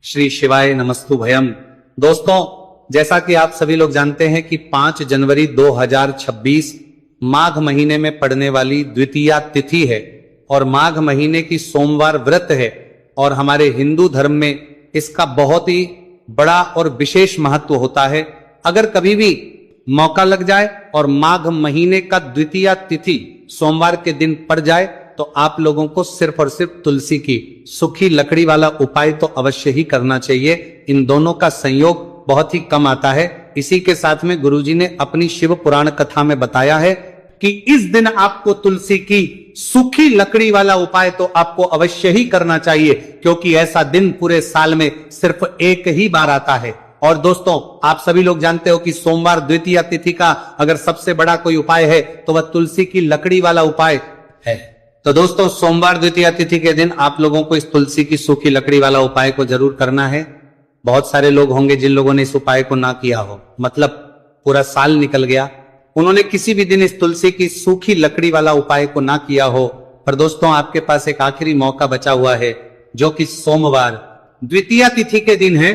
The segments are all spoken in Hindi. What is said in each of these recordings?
श्री शिवाय नमस्तु भयम। दोस्तों, जैसा कि आप सभी लोग जानते हैं कि 5 जनवरी 2026 माघ महीने में पड़ने वाली द्वितीया तिथि है और माघ महीने की सोमवार व्रत है और हमारे हिंदू धर्म में इसका बहुत ही बड़ा और विशेष महत्व होता है। अगर कभी भी मौका लग जाए और माघ महीने का द्वितीया तिथि सोमवार के दिन पड़ जाए तो आप लोगों को सिर्फ और सिर्फ तुलसी की सूखी लकड़ी वाला उपाय तो अवश्य ही करना चाहिए। इन दोनों का संयोग बहुत ही कम आता है। इसी के साथ में गुरुजी ने अपनी शिव पुराण कथा में बताया है कि इस दिन आपको तुलसी की सूखी लकड़ी वाला उपाय तो आपको अवश्य ही करना चाहिए, क्योंकि ऐसा दिन पूरे साल में सिर्फ एक ही बार आता है। और दोस्तों, आप सभी लोग जानते हो कि सोमवार द्वितीया तिथि का अगर सबसे बड़ा कोई उपाय है तो वह तुलसी की लकड़ी वाला उपाय है। तो दोस्तों, सोमवार द्वितीया तिथि के दिन आप लोगों को इस तुलसी की सूखी लकड़ी वाला उपाय को जरूर करना है। बहुत सारे लोग होंगे जिन लोगों ने इस उपाय को ना किया हो, मतलब पूरा साल निकल गया, उन्होंने किसी भी दिन इस तुलसी की सूखी लकड़ी वाला उपाय को ना किया हो। पर दोस्तों, आपके पास एक आखिरी मौका बचा हुआ है, जो कि सोमवार द्वितीया तिथि के दिन है।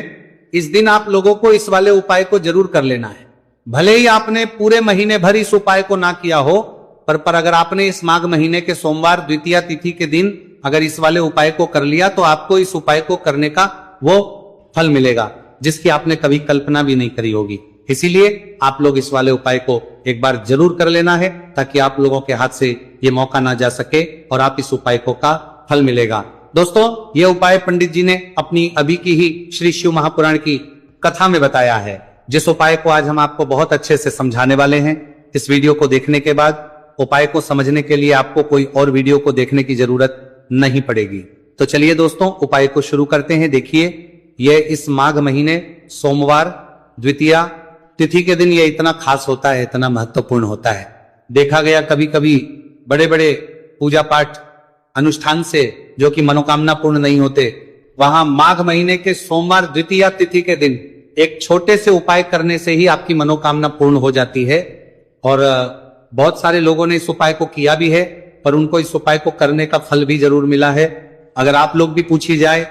इस दिन आप लोगों को इस वाले उपाय को जरूर कर लेना है। भले ही आपने पूरे महीने भर इस उपाय को ना किया हो, पर अगर आपने इस माघ महीने के सोमवार द्वितीया तिथि के दिन अगर इस वाले उपाय को कर लिया तो आपको इस उपाय को करने का वो फल मिलेगा जिसकी आपने कभी कल्पना भी नहीं करी होगी। इसीलिए आप लोग इस वाले उपाय को एक बार जरूर कर लेना है, ताकि आप लोगों के हाथ से ये मौका ना जा सके और आप इस उपाय को का फल मिलेगा। दोस्तों, ये उपाय पंडित जी ने अपनी अभी की ही श्री शिव महापुराण की कथा में बताया है, जिस उपाय को आज हम आपको बहुत अच्छे से समझाने वाले हैं। इस वीडियो को देखने के बाद उपाय को समझने के लिए आपको कोई और वीडियो को देखने की जरूरत नहीं पड़ेगी। तो चलिए दोस्तों, उपाय को शुरू करते हैं। देखिए, यह इस माघ महीने सोमवार द्वितीया तिथि के दिन ये इतना खास होता है, इतना महत्वपूर्ण होता है। देखा गया कभी कभी बड़े बड़े पूजा पाठ अनुष्ठान से जो कि मनोकामना पूर्ण नहीं होते, वहां माघ महीने के सोमवार द्वितीया तिथि के दिन एक छोटे से उपाय करने से ही आपकी मनोकामना पूर्ण हो जाती है। और बहुत सारे लोगों ने इस उपाय को किया भी है, पर उनको इस उपाय को करने का फल भी जरूर मिला है। अगर आप लोग भी पूछी जाए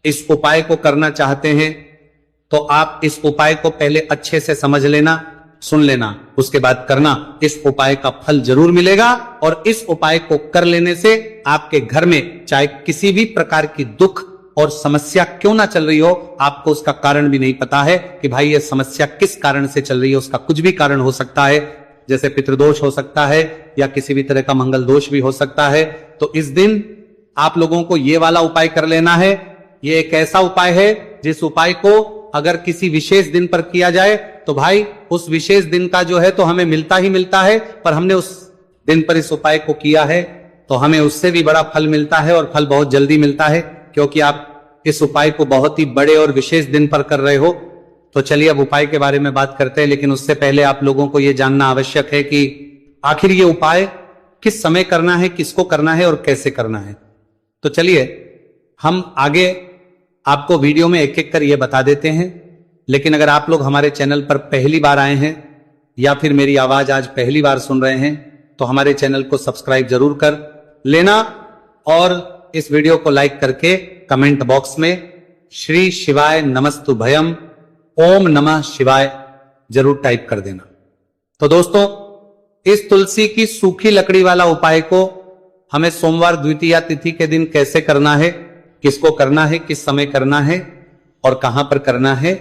इस उपाय को करना चाहते हैं तो आप इस उपाय को पहले अच्छे से समझ लेना, सुन लेना, उसके बाद करना। इस उपाय का फल जरूर मिलेगा और इस उपाय को कर लेने से आपके घर में चाहे किसी भी प्रकार की दुख और समस्या क्यों ना चल रही हो, आपको उसका कारण भी नहीं पता है कि भाई ये समस्या किस कारण से चल रही है। उसका कुछ भी कारण हो सकता है, जैसे पितृदोष हो सकता है या किसी भी तरह का मंगल दोष भी हो सकता है। तो इस दिन आप लोगों को ये वाला उपाय कर लेना है। ये एक ऐसा उपाय है जिस उपाय को अगर किसी विशेष दिन पर किया जाए तो भाई उस विशेष दिन का जो है तो हमें मिलता ही मिलता है, पर हमने उस दिन पर इस उपाय को किया है तो हमें उससे भी बड़ा फल मिलता है और फल बहुत जल्दी मिलता है, क्योंकि आप इस उपाय को बहुत ही बड़े और विशेष दिन पर कर रहे हो। तो चलिए अब उपाय के बारे में बात करते हैं, लेकिन उससे पहले आप लोगों को यह जानना आवश्यक है कि आखिर ये उपाय किस समय करना है, किसको करना है और कैसे करना है। तो चलिए हम आगे आपको वीडियो में एक एक कर ये बता देते हैं। लेकिन अगर आप लोग हमारे चैनल पर पहली बार आए हैं या फिर मेरी आवाज आज पहली बार सुन रहे हैं तो हमारे चैनल को सब्सक्राइब जरूर कर लेना और इस वीडियो को लाइक करके कमेंट बॉक्स में श्री शिवाय नमस्तु भयम ओम नमः शिवाय जरूर टाइप कर देना। तो दोस्तों, इस तुलसी की सूखी लकड़ी वाला उपाय को हमें सोमवार द्वितीया तिथि के दिन कैसे करना है, किसको करना है, किस समय करना है और कहां पर करना है,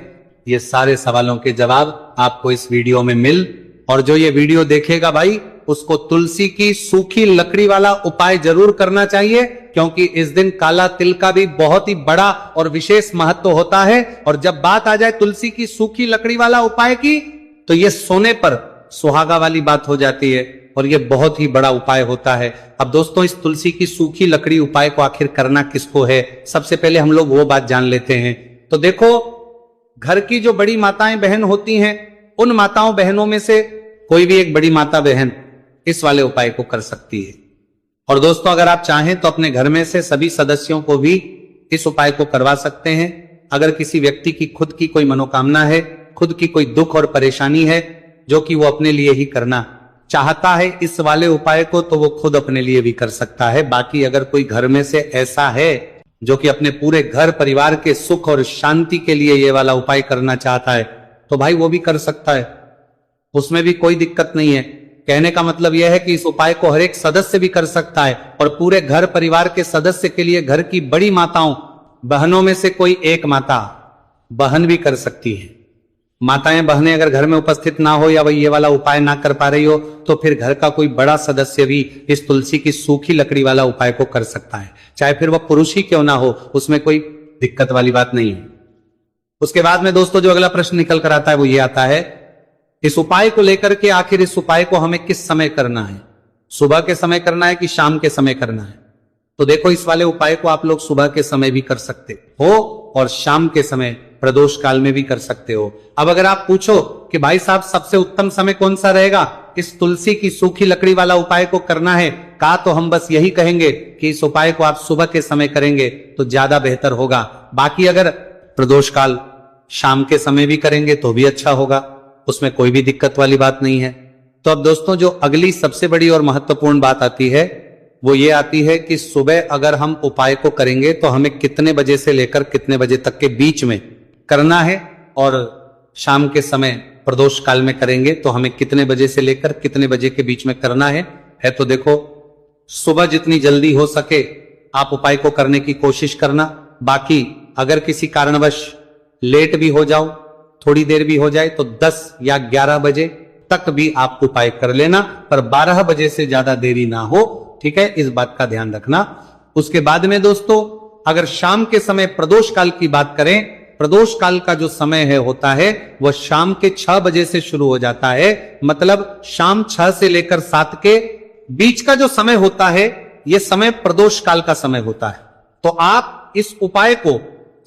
ये सारे सवालों के जवाब आपको इस वीडियो में मिल। और जो ये वीडियो देखेगा भाई, उसको तुलसी की सूखी लकड़ी वाला उपाय जरूर करना चाहिए, क्योंकि इस दिन काला तिल का भी बहुत ही बड़ा और विशेष महत्व होता है। और जब बात आ जाए तुलसी की सूखी लकड़ी वाला उपाय की, तो ये सोने पर सुहागा वाली बात हो जाती है और ये बहुत ही बड़ा उपाय होता है। अब दोस्तों, इस तुलसी की सूखी लकड़ी उपाय को आखिर करना किसको है, सबसे पहले हम लोग वो बात जान लेते हैं। तो देखो, घर की जो बड़ी माताएं बहन होती हैं, उन माताओं बहनों में से कोई भी एक बड़ी माता बहन इस वाले उपाय को कर सकती है। और दोस्तों, अगर आप चाहें तो अपने घर में से सभी सदस्यों को भी इस उपाय को करवा सकते हैं। अगर किसी व्यक्ति की खुद की कोई मनोकामना है, खुद की कोई दुख और परेशानी है जो कि वो अपने लिए ही करना चाहता है इस वाले उपाय को, तो वो खुद अपने लिए भी कर सकता है। बाकी अगर कोई घर में से ऐसा है जो कि अपने पूरे घर परिवार के सुख और शांति के लिए ये वाला उपाय करना चाहता है, तो भाई वो भी कर सकता है, उसमें भी कोई दिक्कत नहीं है। कहने का मतलब यह है कि इस उपाय को हर एक सदस्य भी कर सकता है और पूरे घर परिवार के सदस्य के लिए घर की बड़ी माताओं, बहनों में से कोई एक माता बहन भी कर सकती है। माताएं बहनें अगर घर में उपस्थित ना हो या वह ये वाला उपाय ना कर पा रही हो, तो फिर घर का कोई बड़ा सदस्य भी इस तुलसी की सूखी लकड़ी वाला उपाय को कर सकता है, चाहे फिर वह पुरुष ही क्यों ना हो, उसमें कोई दिक्कत वाली बात नहीं है। उसके बाद में दोस्तों जो अगला प्रश्न निकल कर आता है वो ये आता है, इस उपाय को लेकर के आखिर इस उपाय को हमें किस समय करना है, सुबह के समय करना है कि शाम के समय करना है? तो देखो, इस वाले उपाय को आप लोग सुबह के समय भी कर सकते हो और शाम के समय प्रदोष काल में भी कर सकते हो। अब अगर आप पूछो कि भाई साहब सबसे उत्तम समय कौन सा रहेगा इस तुलसी की सूखी लकड़ी वाला उपाय को करना है, का तो हम बस यही कहेंगे कि इस उपाय को आप सुबह के समय करेंगे तो ज्यादा बेहतर होगा। बाकी अगर प्रदोष काल शाम के समय भी करेंगे तो भी अच्छा होगा, उसमें कोई भी दिक्कत वाली बात नहीं है। तो अब दोस्तों जो अगली सबसे बड़ी और महत्वपूर्ण बात आती है वो ये आती है कि सुबह अगर हम उपाय को करेंगे तो हमें कितने बजे से लेकर कितने बजे तक के बीच में करना है, और शाम के समय प्रदोष काल में करेंगे तो हमें कितने बजे से लेकर कितने बजे के बीच में करना है। तो देखो, सुबह जितनी जल्दी हो सके आप उपाय को करने की कोशिश करना। बाकी अगर किसी कारणवश लेट भी हो जाओ, थोड़ी देर भी हो जाए, तो 10 या 11 बजे तक भी आप उपाय कर लेना, पर 12 बजे से ज्यादा देरी ना हो, ठीक है, इस बात का ध्यान रखना। उसके बाद में दोस्तों अगर शाम के समय प्रदोष काल की बात करें, प्रदोष काल का जो समय है होता है वह शाम के 6 बजे से शुरू हो जाता है, मतलब शाम 6 से लेकर 7 के बीच का जो समय होता है यह समय प्रदोष काल का समय होता है। तो आप इस उपाय को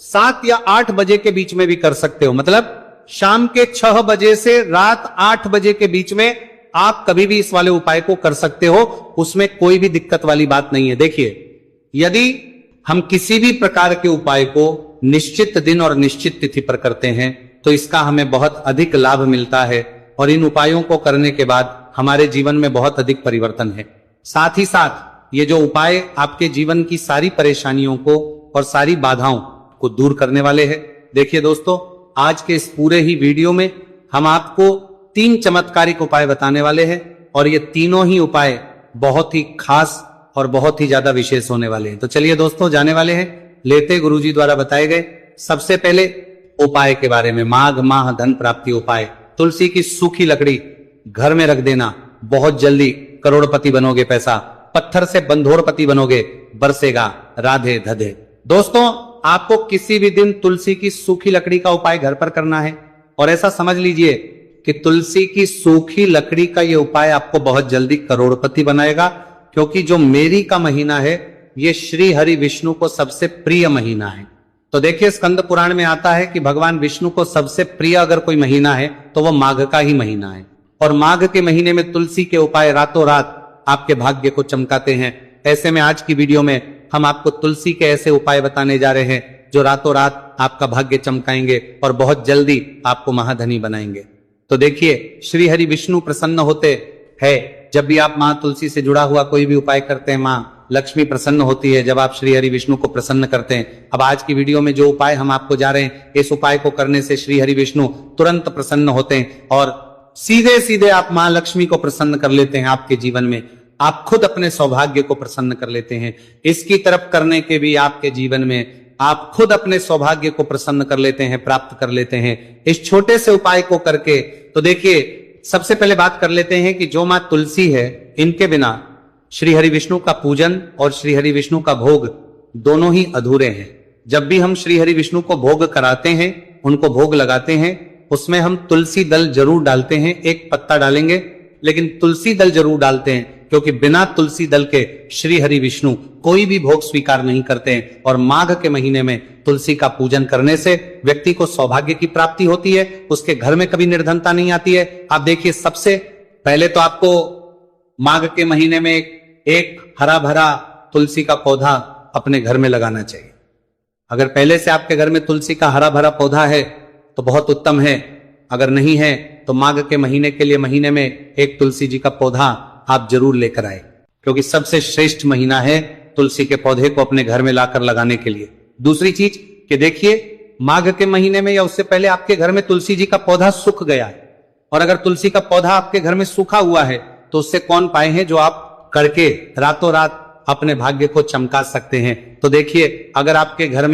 7 या 8 बजे के बीच में भी कर सकते हो, मतलब शाम के 6 बजे से रात 8 बजे के बीच में आप कभी भी इस वाले उपाय को कर सकते हो, उसमें कोई भी दिक्कत वाली बात नहीं है। देखिए, यदि हम किसी भी प्रकार के उपाय को निश्चित दिन और निश्चित तिथि पर करते हैं तो इसका हमें बहुत अधिक लाभ मिलता है और इन उपायों को करने के बाद हमारे जीवन में बहुत अधिक परिवर्तन है। साथ ही साथ ये जो उपाय आपके जीवन की सारी परेशानियों को और सारी बाधाओं को दूर करने वाले हैं। देखिए दोस्तों, आज के इस पूरे ही वीडियो में हम आपको 3 चमत्कारिक उपाय बताने वाले हैं और ये तीनों ही उपाय बहुत ही खास और बहुत ही ज्यादा विशेष होने वाले हैं। तो चलिए दोस्तों, जाने वाले हैं लेते गुरुजी द्वारा बताए गए सबसे पहले उपाय के बारे में। माघ माह धन प्राप्ति उपाय, तुलसी की सूखी लकड़ी घर में रख देना, बहुत जल्दी करोड़पति बनोगे, पैसा पत्थर से बंधोरपति बनोगे, बरसेगा राधे धधे। दोस्तों, आपको किसी भी दिन तुलसी की सूखी लकड़ी का उपाय घर पर करना है और ऐसा समझ लीजिए कि तुलसी की सूखी लकड़ी का यह उपाय आपको बहुत जल्दी करोड़पति बनाएगा, क्योंकि जो मेरी का महीना है ये श्री हरि विष्णु को सबसे प्रिय महीना है। तो देखिए, स्कंद पुराण में आता है कि भगवान विष्णु को सबसे प्रिय अगर कोई महीना है तो वह माघ का ही महीना है, और माघ के महीने में तुलसी के उपाय रातों रात आपके भाग्य को चमकाते हैं। ऐसे में आज की वीडियो में हम आपको तुलसी के ऐसे उपाय बताने जा रहे हैं जो रातों रात आपका भाग्य चमकाएंगे और बहुत जल्दी आपको महाधनी बनाएंगे। तो देखिए, श्री हरि विष्णु प्रसन्न होते हैं जब भी आप माँ तुलसी से जुड़ा हुआ कोई भी उपाय करते हैं। माँ लक्ष्मी प्रसन्न होती है जब आप श्री हरि विष्णु को प्रसन्न करते हैं। अब आज की वीडियो में जो उपाय हम आपको जा रहे हैं, इस उपाय को करने से श्री हरि विष्णु तुरंत प्रसन्न होते हैं और सीधे सीधे आप माँ लक्ष्मी को प्रसन्न कर लेते हैं आपके जीवन में। आप खुद अपने सौभाग्य को प्रसन्न कर लेते हैं। इसकी तरफ करने के भी आपके जीवन में आप खुद अपने सौभाग्य को प्रसन्न कर लेते हैं, प्राप्त कर लेते हैं इस छोटे से उपाय को करके। तो देखिए, सबसे पहले बात कर लेते हैं कि जो मां तुलसी है, इनके बिना श्री हरि विष्णु का पूजन और श्री हरि विष्णु का भोग दोनों ही अधूरे हैं। जब भी हम श्री हरि विष्णु को भोग कराते हैं, उनको भोग लगाते हैं, उसमें हम तुलसी दल जरूर डालते हैं। एक पत्ता डालेंगे, लेकिन तुलसी दल जरूर डालते हैं, क्योंकि बिना तुलसी दल के श्री हरि विष्णु कोई भी भोग स्वीकार नहीं करते हैं। और माघ के महीने में तुलसी का पूजन करने से व्यक्ति को सौभाग्य की प्राप्ति होती है, उसके घर में कभी निर्धनता नहीं आती है। आप देखिए, सबसे पहले तो आपको माघ के महीने में एक हरा भरा तुलसी का पौधा अपने घर में लगाना चाहिए। अगर पहले से आपके घर में तुलसी का हरा भरा पौधा है तो बहुत उत्तम है, अगर नहीं है तो माघ के महीने के लिए महीने में एक तुलसी जी का पौधा आप जरूर लेकर आए, क्योंकि सबसे श्रेष्ठ महीना है तुलसी के पौधे को अपने घर में लाकर लगाने के लिए। दूसरी चीज कि देखिए माघ के महीने में या उससे पहले आपके घर में तुलसी जी का पौधा सूख गया है, और अगर तुलसी का पौधा आपके घर में सूखा हुआ है तो उससे कौन पाए हैं जो आप करके रातों रात अपने भाग्य को चमका सकते हैं। तो देखिए अगर आपके घर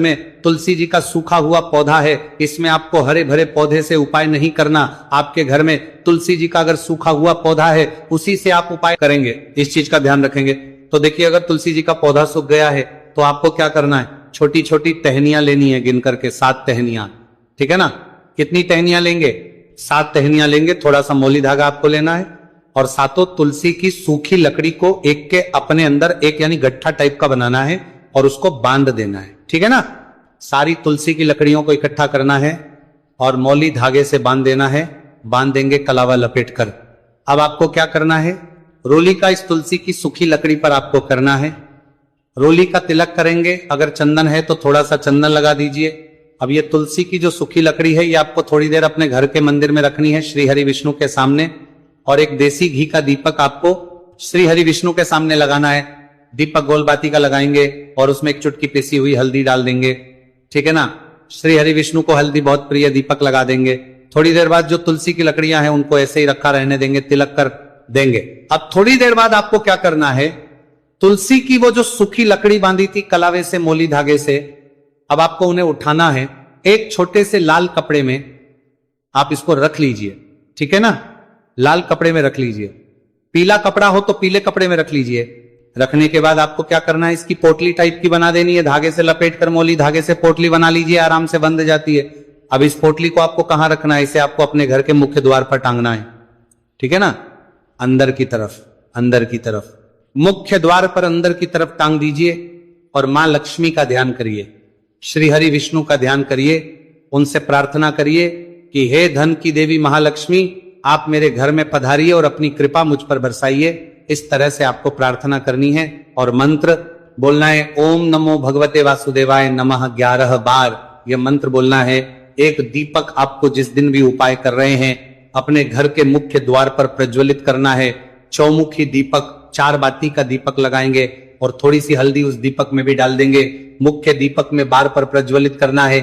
में तुलसी जी का सूखा हुआ पौधा है, इसमें आपको हरे भरे पौधे से उपाय नहीं करना। आपके घर में तुलसी जी का अगर सूखा हुआ पौधा है उसी से आप उपाय करेंगे, इस चीज का ध्यान रखेंगे। तो देखिए अगर तुलसी जी का पौधा सूख गया है तो आपको क्या करना है, छोटी छोटी टहनियां लेनी है, गिन करके 7 टहनियां, ठीक है ना। कितनी टहनियां लेंगे, 7 टहनियां लेंगे। थोड़ा सा मोली धागा आपको लेना है और सातों तुलसी की सूखी लकड़ी को एक के अपने अंदर एक यानी गट्ठा टाइप का बनाना है और उसको बांध देना है, ठीक है ना। सारी तुलसी की लकड़ियों को इकट्ठा करना है और मौली धागे से बांध देना है, बांध देंगे कलावा लपेट कर। अब आपको क्या करना है, रोली का इस तुलसी की सूखी लकड़ी पर आपको करना है, रोली का तिलक करेंगे। अगर चंदन है तो थोड़ा सा चंदन लगा दीजिए। अब ये तुलसी की जो सूखी लकड़ी है ये आपको थोड़ी देर अपने घर के मंदिर में रखनी है श्री हरि विष्णु के सामने, और एक देसी घी का दीपक आपको श्री हरि विष्णु के सामने लगाना है। दीपक गोलबाती का लगाएंगे और उसमें एक चुटकी पिसी हुई हल्दी डाल देंगे, ठीक है ना। श्री हरि विष्णु को हल्दी बहुत प्रिय, दीपक लगा देंगे। थोड़ी देर बाद जो तुलसी की लकड़ियां हैं उनको ऐसे ही रखा रहने देंगे, तिलक कर देंगे। अब थोड़ी देर बाद आपको क्या करना है, तुलसी की वो जो सूखी लकड़ी बांधी थी कलावे से, मोली धागे से, अब आपको उन्हें उठाना है। एक छोटे से लाल कपड़े में आप इसको रख लीजिए, ठीक है ना। लाल कपड़े में रख लीजिए, पीला कपड़ा हो तो पीले कपड़े में रख लीजिए। रखने के बाद आपको क्या करना है, इसकी पोटली टाइप की बना देनी है, धागे से लपेट कर मोली धागे से पोटली बना लीजिए, आराम से बंध जाती है। अब इस पोटली को आपको कहां रखना है, इसे आपको अपने घर के मुख्य द्वार पर टांगना है, ठीक है ना। अंदर की तरफ मुख्य द्वार पर अंदर की तरफ टांग दीजिए और मां लक्ष्मी का ध्यान करिए, श्री हरि विष्णु का ध्यान करिए, उनसे प्रार्थना करिए कि हे धन की देवी महालक्ष्मी, आप मेरे घर में पधारिए और अपनी कृपा मुझ पर बरसाइए। इस तरह से आपको प्रार्थना करनी है और मंत्र बोलना है, ओम नमो भगवते वासुदेवाय नमः 11 बार यह मंत्र बोलना है। एक दीपक आपको जिस दिन भी उपाय कर रहे हैं अपने घर के मुख्य द्वार पर प्रज्वलित करना है। चौमुखी दीपक, 4 बाती का दीपक लगाएंगे और थोड़ी सी हल्दी उस दीपक में भी डाल देंगे। मुख्य दीपक में बार पर प्रज्वलित करना है।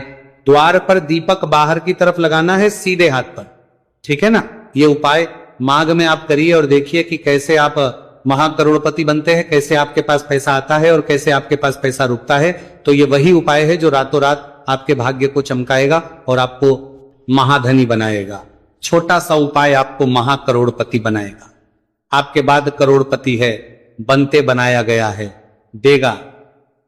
द्वार पर दीपक बाहर की तरफ लगाना है, सीधे हाथ पर, ठीक है ना। ये उपाय माघ में आप करिए और देखिए कि कैसे आप महाकरोड़पति बनते हैं, कैसे आपके पास पैसा आता है और कैसे आपके पास पैसा रुकता है। तो ये वही उपाय है जो रातों रात आपके भाग्य को चमकाएगा और आपको महाधनी बनाएगा। छोटा सा उपाय आपको महाकरोड़पति बनाएगा। आपके बाद करोड़पति है, बनते बनाया गया है, देगा।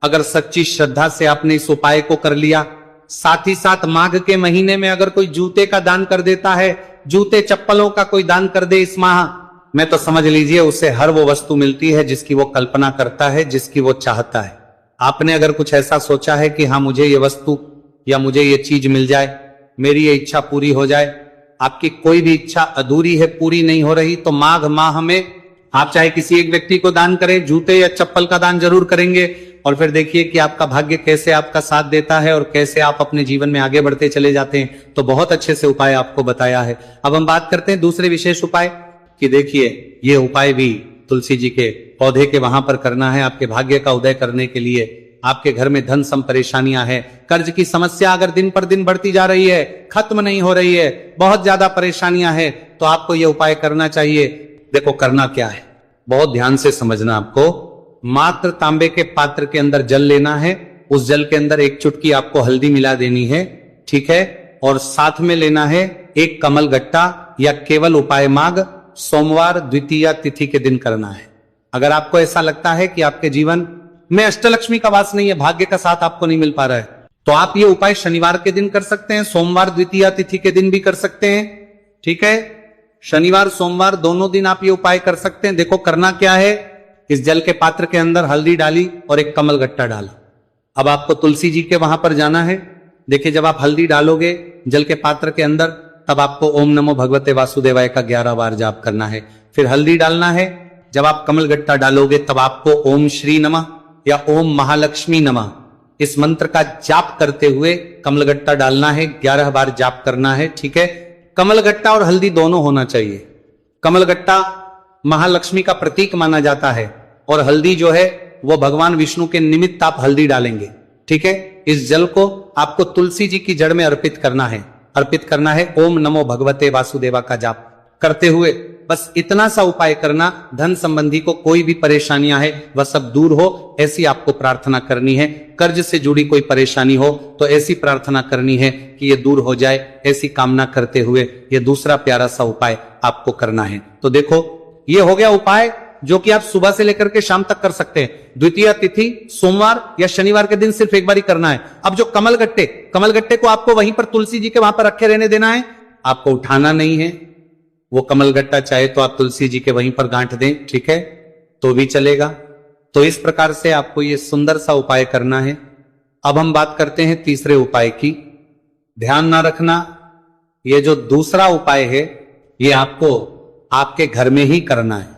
अगर सच्ची श्रद्धा से आपने इस उपाय को कर लिया, साथ ही साथ माघ के महीने में अगर कोई जूते का दान कर देता है, जूते चप्पलों का कोई दान कर दे इस माह में, तो समझ लीजिए उसे हर वो वस्तु मिलती है जिसकी वो कल्पना करता है, जिसकी वो चाहता है। आपने अगर कुछ ऐसा सोचा है कि हाँ मुझे ये वस्तु या मुझे ये चीज मिल जाए, मेरी ये इच्छा पूरी हो जाए, आपकी कोई भी इच्छा अधूरी है, पूरी नहीं हो रही, तो माघ माह में आप चाहे किसी एक व्यक्ति को दान करें, जूते या चप्पल का दान जरूर करेंगे, और फिर देखिए कि आपका भाग्य कैसे आपका साथ देता है और कैसे आप अपने जीवन में आगे बढ़ते चले जाते हैं। तो बहुत अच्छे से उपाय आपको बताया है। अब हम बात करते हैं दूसरे विशेष उपाय कि देखिए ये उपाय भी तुलसी जी के पौधे के वहां पर करना है आपके भाग्य का उदय करने के लिए। आपके घर में धन सम परेशानियां हैं, कर्ज की समस्या अगर दिन पर दिन बढ़ती जा रही है, खत्म नहीं हो रही है, बहुत ज्यादा परेशानियां हैं, तो आपको यह उपाय करना चाहिए। देखो करना क्या है, बहुत ध्यान से समझना। आपको मात्र तांबे के पात्र के अंदर जल लेना है, उस जल के अंदर एक चुटकी आपको हल्दी मिला देनी है, ठीक है, और साथ में लेना है एक कमल गट्टा, या केवल उपाय माघ सोमवार द्वितीया तिथि के दिन करना है। अगर आपको ऐसा लगता है कि आपके जीवन में अष्टलक्ष्मी का वास नहीं है, भाग्य का साथ आपको नहीं मिल पा रहा है, तो आप ये उपाय शनिवार के दिन कर सकते हैं, सोमवार द्वितीया तिथि के दिन भी कर सकते हैं, ठीक है। शनिवार सोमवार दोनों दिन आप ये उपाय कर सकते हैं। देखो करना क्या है, इस जल के पात्र के अंदर हल्दी डाली और एक कमल गट्टा डाला। अब आपको तुलसी जी के वहां पर जाना है। देखिए जब आप हल्दी डालोगे जल के पात्र के अंदर, तब आपको ओम नमो भगवते वासुदेवाय का 11 बार जाप करना है। फिर हल्दी डालना है। जब आप कमल गट्टा डालोगे तब आपको ओम श्री नमः या ओम महालक्ष्मी नमः इस मंत्र का जाप करते हुए कमल गट्टा डालना है, 11 बार जाप करना है, ठीक है। कमल गट्टा और हल्दी दोनों होना चाहिए। कमल गट्टा महालक्ष्मी का प्रतीक माना जाता है, और हल्दी जो है वो भगवान विष्णु के निमित्त आप हल्दी डालेंगे, ठीक है। इस जल को आपको तुलसी जी की जड़ में अर्पित करना है। ओम नमो भगवते वासुदेवा का जाप करते हुए बस इतना सा उपाय करना। धन संबंधी को कोई भी परेशानियां है वह सब दूर हो, ऐसी आपको प्रार्थना करनी है। कर्ज से जुड़ी कोई परेशानी हो तो ऐसी प्रार्थना करनी है कि ये दूर हो जाए, ऐसी कामना करते हुए ये दूसरा प्यारा सा उपाय आपको करना है। तो देखो, ये हो गया उपाय जो कि आप सुबह से लेकर के शाम तक कर सकते हैं। द्वितीया तिथि सोमवार या शनिवार के दिन सिर्फ एक बार ही करना है। अब जो कमल गट्टे को आपको वहीं पर तुलसी जी के वहां पर रखे रहने देना है, आपको उठाना नहीं है। वो कमल गट्टा चाहे तो आप तुलसी जी के वहीं पर गांठ दें, ठीक है, तो भी चलेगा। तो इस प्रकार से आपको ये सुंदर सा उपाय करना है। अब हम बात करते हैं तीसरे उपाय की। ध्यान ना रखना, ये जो दूसरा उपाय है ये आपको आपके घर में ही करना है।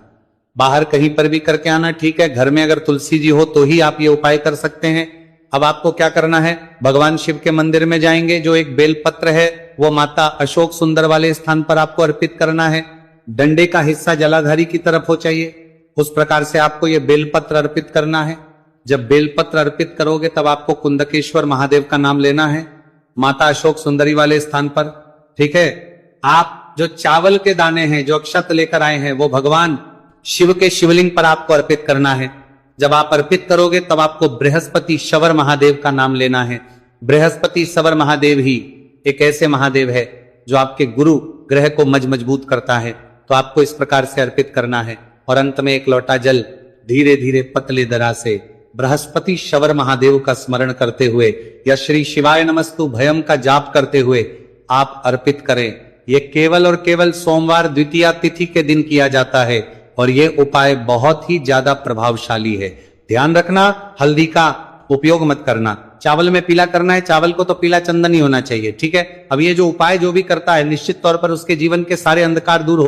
बाहर कहीं पर भी करके आना ठीक है, घर में अगर तुलसी जी हो तो ही आप ये उपाय कर सकते हैं। अब आपको क्या करना है, भगवान शिव के मंदिर में जाएंगे, जो एक बेलपत्र है वो माता अशोक सुंदर वाले स्थान पर आपको अर्पित करना है। डंडे का हिस्सा जलाधारी की तरफ हो चाहिए, उस प्रकार से आपको ये बेलपत्र अर्पित करना है। जब बेलपत्र अर्पित करोगे तब आपको कुंदकेश्वर महादेव का नाम लेना है माता अशोक सुंदरी वाले स्थान पर, ठीक है। आप जो चावल के दाने हैं, जो अक्षत लेकर आए हैं, वो भगवान शिव के शिवलिंग पर आपको अर्पित करना है। जब आप अर्पित करोगे तब आपको बृहस्पति शवर महादेव का नाम लेना है। बृहस्पति शवर महादेव ही एक ऐसे महादेव है जो आपके गुरु ग्रह को मजबूत करता है। तो आपको इस प्रकार से अर्पित करना है। और अंत में एक लोटा जल धीरे धीरे पतले दरा से बृहस्पति शवर महादेव का स्मरण करते हुए या श्री शिवाय नमस्तु भयम का जाप करते हुए आप अर्पित करें। ये केवल और केवल सोमवार द्वितीया तिथि के दिन किया जाता है और ये उपाय बहुत ही ज्यादा प्रभावशाली है। ध्यान रखना, हल्दी का उपयोग मत करना। चावल में पीला करना है, चावल को तो पीला चंदन ही होना चाहिए, ठीक है। अब ये जो उपाय जो भी करता है निश्चित तौर पर उसके जीवन के सारे अंधकार दूर हो